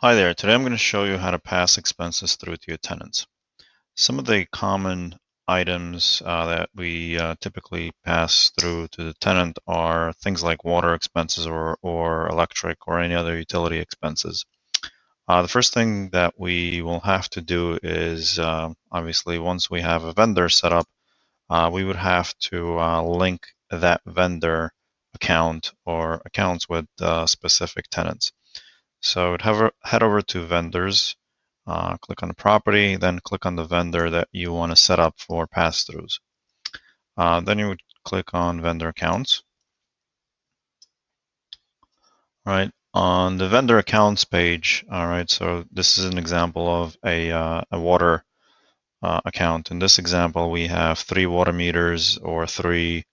Hi there, today I'm going to show you how to pass expenses through to your tenants. Some of the common items that we typically pass through to the tenant are things like water expenses or electric or any other utility expenses. The first thing that we will have to do is obviously once we have a vendor set up, we would have to link that vendor account or accounts with specific tenants. So head over to vendors, click on the property, then click on the vendor that you want to set up for pass-throughs. Then you would click on vendor accounts. Right on the vendor accounts page. All right, so this is an example of a water account. In this example, we have 3 water meters or 3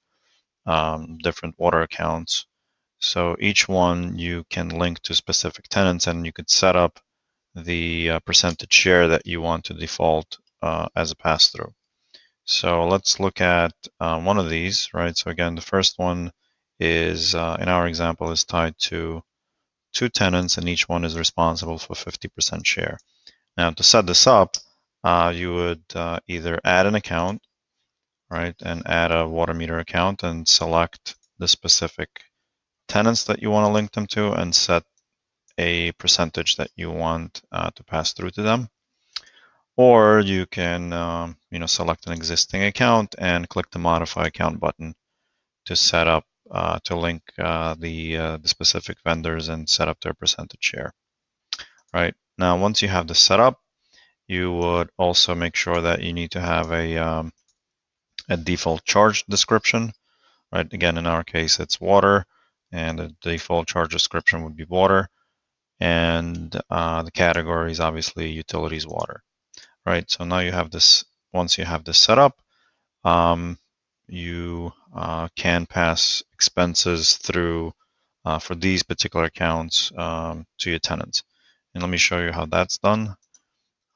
different water accounts. So each one you can link to specific tenants, and you could set up the percentage share that you want to default as a pass-through. So let's look at one of these, right? So again, the first one is, in our example, is tied to 2 tenants, and each one is responsible for 50% share. Now, to set this up, you would either add an account, right, and add a water meter account and select the specific tenants that you want to link them to and set a percentage that you want to pass through to them. Or you can select an existing account and click the modify account button to set up to link the specific vendors and set up their percentage share. Right now, once you have this set up, you would also make sure that you need to have a default charge description. Right, again, in our case, it's water, and the default charge description would be water, and the category is obviously utilities water. Right, so now you have this. Once you have this set up, you can pass expenses through for these particular accounts to your tenants. And let me show you how that's done.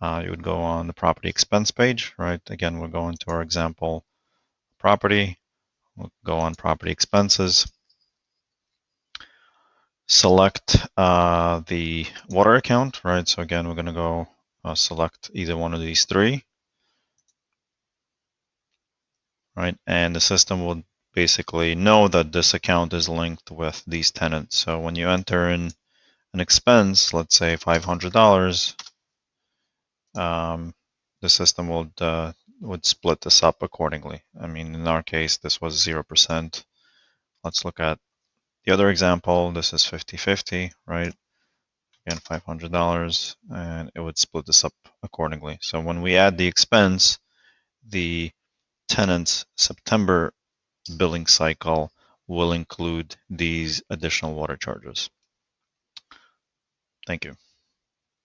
You would go on the property expense page, right? Again, we'll go into our example property. We'll go on property expenses. Select the water account, right? So again, we're going to go select either one of these 3. Right, and the system will basically know that this account is linked with these tenants. So when you enter in an expense, let's say $500, the system would split this up accordingly. I mean, in our case, this was 0%. Let's look at the other example. This is 50-50, right? Again, $500, and it would split this up accordingly. So when we add the expense, the tenant's September billing cycle will include these additional water charges. Thank you.